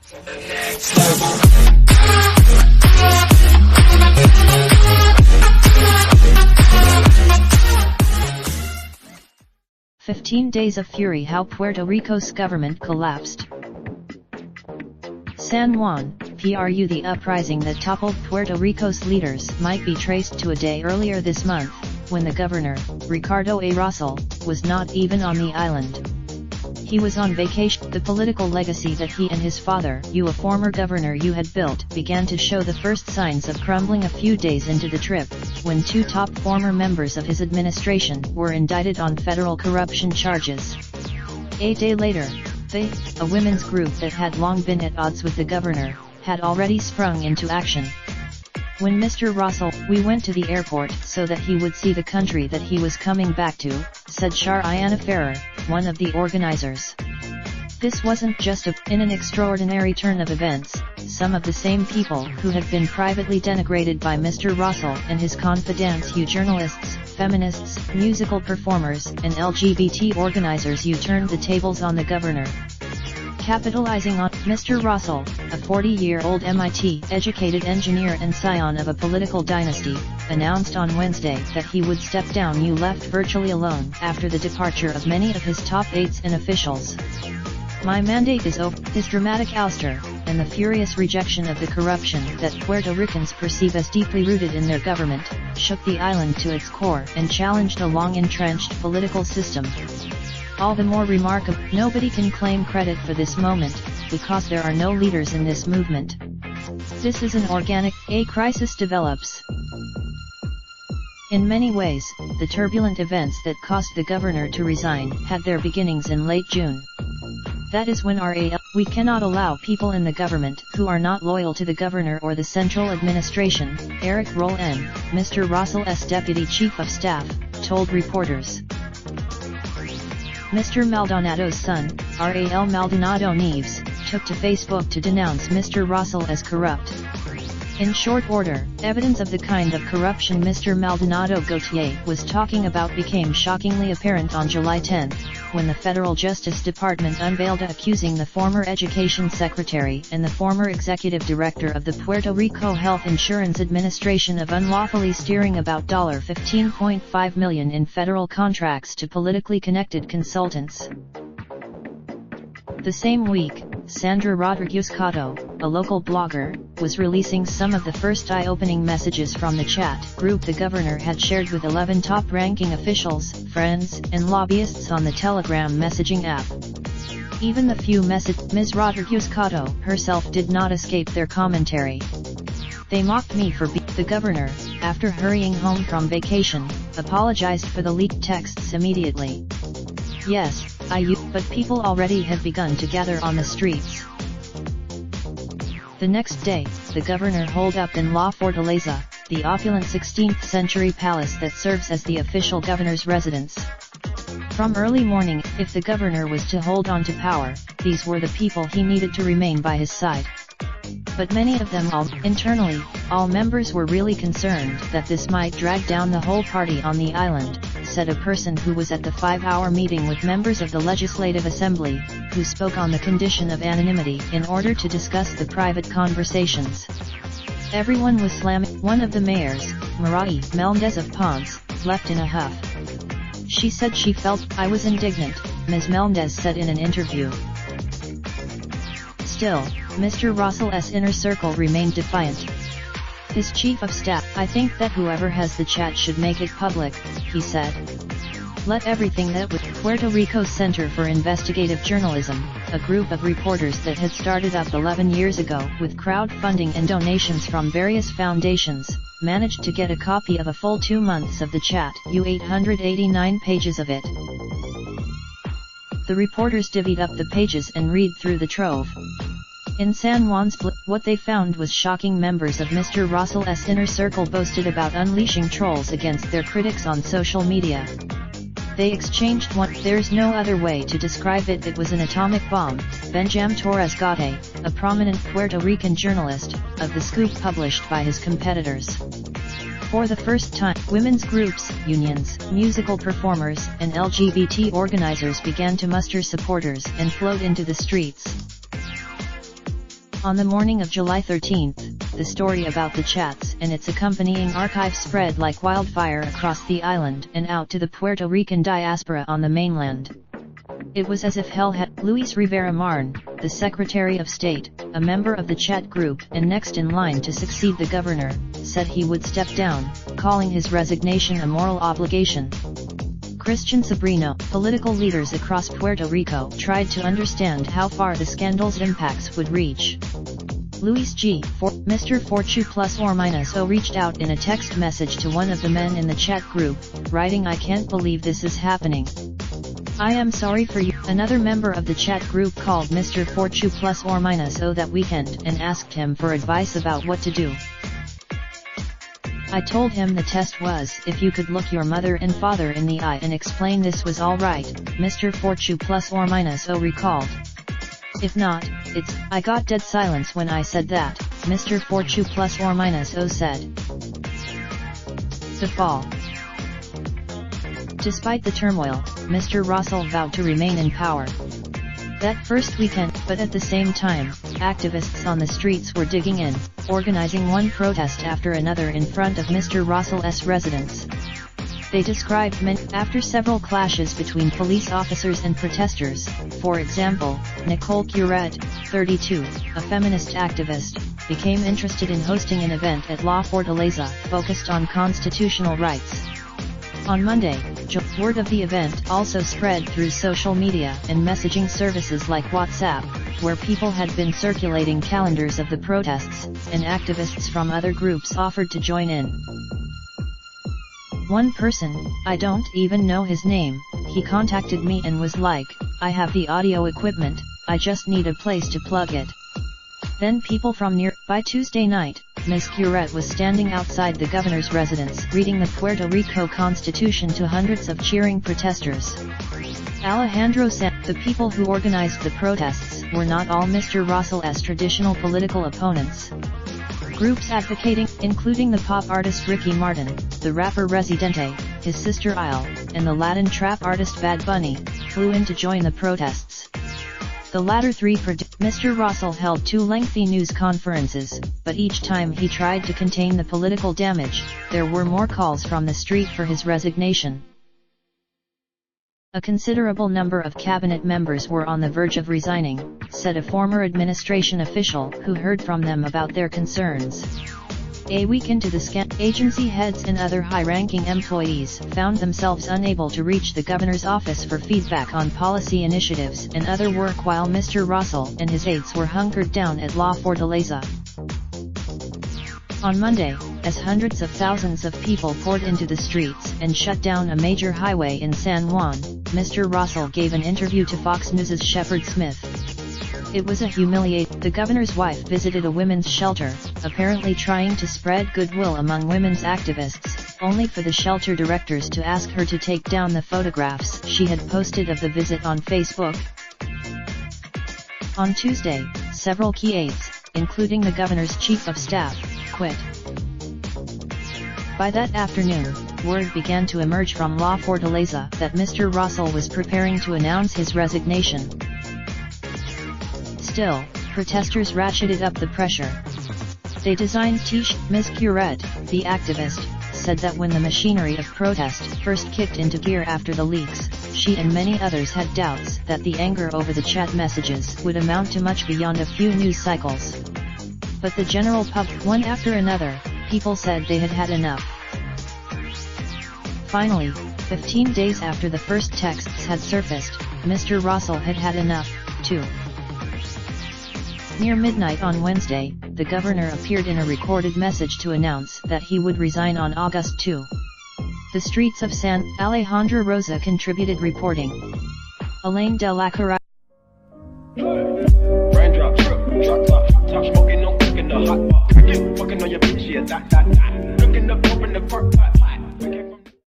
"15 Days of Fury: How Puerto Rico's Government Collapsed." San Juan, PRU. The uprising that toppled Puerto Rico's leaders might be traced to a day earlier this month, when the governor, Ricardo A. Russell, was not even on the island. He was on vacation. The political legacy that he and his father, a former governor, had built, began to show the first signs of crumbling a few days into the trip, when two top former members of his administration were indicted on federal corruption charges. A day later, they, a women's group that had long been at odds with the governor, had already sprung into action. "When Mr. Russell, we went to the airport so that he would see the country that he was coming back to," said Shariana Ferrer, one of the organizers. This wasn't just in an extraordinary turn of events. Some of the same people who had been privately denigrated by Mr. Russell and his confidants, journalists, feminists, musical performers, and LGBT organizers, turned the tables on the governor. Capitalizing on Mr. Russell, a 40-year-old MIT-educated engineer and scion of a political dynasty, announced on Wednesday that he would step down. Left virtually alone after the departure of many of his top aides and officials. "My mandate is over." His dramatic ouster, and the furious rejection of the corruption that Puerto Ricans perceive as deeply rooted in their government, shook the island to its core and challenged a long-entrenched political system. All the more remarkable, nobody can claim credit for this moment, because there are no leaders in this movement. This is an organic, a crisis develops. In many ways, the turbulent events that caused the governor to resign had their beginnings in late June. That is when we cannot allow people in the government who are not loyal to the governor or the central administration, Eric Roll-N, Mr. Russell's deputy chief of staff, told reporters. Mr. Maldonado's son, Ral Maldonado Neves, took to Facebook to denounce Mr. Russell as corrupt. In short order, evidence of the kind of corruption Mr. Maldonado Gautier was talking about became shockingly apparent on July 10, when the Federal Justice Department unveiled accusing the former Education Secretary and the former Executive Director of the Puerto Rico Health Insurance Administration of unlawfully steering about $15.5 million in federal contracts to politically connected consultants. The same week, Sandra Rodriguez Cotto, a local blogger, was releasing some of the first eye-opening messages from the chat group the governor had shared with 11 top-ranking officials, friends, and lobbyists on the Telegram messaging app. Even the few Ms. Rodriguez Cotto herself did not escape their commentary. "They mocked me for the governor, after hurrying home from vacation, apologized for the leaked texts immediately. Yes, but people already have begun to gather on the streets." The next day, the governor holed up in La Fortaleza, the opulent 16th-century palace that serves as the official governor's residence. From early morning, if the governor was to hold on to power, these were the people he needed to remain by his side. But many of them internally, all members were really concerned that this might drag down the whole party on the island, said a person who was at the 5-hour meeting with members of the Legislative Assembly, who spoke on the condition of anonymity in order to discuss the private conversations. Everyone was slamming. One of the mayors, Marai Melendez of Ponce, left in a huff. She said she felt, "I was indignant," Ms. Melendez said in an interview. Still, Mr. Russell's inner circle remained defiant. His chief of staff, "I think that whoever has the chat should make it public," he said. "Let everything that with Puerto Rico's Center for Investigative Journalism, a group of reporters that had started up 11 years ago with crowdfunding and donations from various foundations, managed to get a copy of a full 2 months of the chat, 889 pages of it. The reporters divvied up the pages and read through the trove. In San Juan's what they found was shocking. Members of Mr. Russell's inner circle boasted about unleashing trolls against their critics on social media. They exchanged one. There's no other way to describe it. It was an atomic bomb. Benjam Torres Gate, a prominent Puerto Rican journalist, of the scoop published by his competitors. For the first time, women's groups, unions, musical performers, and LGBT organizers began to muster supporters and float into the streets. On the morning of July 13th, the story about the chats and its accompanying archive spread like wildfire across the island and out to the Puerto Rican diaspora on the mainland. It was as if hell had. Luis Rivera Marn, the Secretary of State, a member of the chat group and next in line to succeed the governor, said he would step down, calling his resignation a moral obligation. Christian Sobrino, political leaders across Puerto Rico tried to understand how far the scandal's impacts would reach. Luis G. Mr. Fortune ±0 reached out in a text message to one of the men in the chat group, writing, "I can't believe this is happening. I am sorry for you." Another member of the chat group called Mr. Fortune ±0 that weekend and asked him for advice about what to do. "I told him the test was if you could look your mother and father in the eye and explain this was alright," Mr. Fortune ±0 recalled. "If not, I got dead silence when I said that," Mr. Fortune ±0 said. The fall. Despite the turmoil, Mr. Russell vowed to remain in power that first weekend, but at the same time, activists on the streets were digging in, organizing one protest after another in front of Mr. Russell's residence. They described after several clashes between police officers and protesters. For example, Nicole Curet, 32, a feminist activist, became interested in hosting an event at La Fortaleza focused on constitutional rights. On Monday, word of the event also spread through social media and messaging services like WhatsApp, where people had been circulating calendars of the protests, and activists from other groups offered to join in. One person, I don't even know his name, he contacted me and was like, "I have the audio equipment, I just need a place to plug it." Then people from by Tuesday night, Ms. Curet was standing outside the governor's residence reading the Puerto Rico Constitution to hundreds of cheering protesters. Alejandro said the people who organized the protests were not all Mr. Russell's traditional political opponents. Groups advocating, including the pop artist Ricky Martin, the rapper Residente, his sister Isle, and the Latin trap artist Bad Bunny, flew in to join the protests. The latter three Mr. Russell held two lengthy news conferences, but each time he tried to contain the political damage, there were more calls from the street for his resignation. A considerable number of cabinet members were on the verge of resigning, said a former administration official who heard from them about their concerns. A week into the scandal, agency heads and other high-ranking employees found themselves unable to reach the governor's office for feedback on policy initiatives and other work while Mr. Russell and his aides were hunkered down at La Fortaleza. On Monday, as hundreds of thousands of people poured into the streets and shut down a major highway in San Juan, Mr. Russell gave an interview to Fox News' Shepard Smith. It was a humiliating. The governor's wife visited a women's shelter, apparently trying to spread goodwill among women's activists, only for the shelter directors to ask her to take down the photographs she had posted of the visit on Facebook. On Tuesday, several key aides, including the governor's chief of staff, quit. By that afternoon, word began to emerge from La Fortaleza that Mr. Russell was preparing to announce his resignation. Still, protesters ratcheted up the pressure. They designed T-shirts. Ms. Curet, the activist, said that when the machinery of protest first kicked into gear after the leaks, she and many others had doubts that the anger over the chat messages would amount to much beyond a few news cycles. But the general public, one after another, people said they had had enough. Finally, 15 days after the first texts had surfaced, Mr. Russell had had enough, too. Near midnight on Wednesday, the governor appeared in a recorded message to announce that he would resign on August 2. The streets of San Alejandro Rosa contributed reporting. Elaine de la Carrera. Raindrop, drop top, smoking, no cooking the hot pot. Fucking on your bitch, yeah, that. Looking up, open the park pot.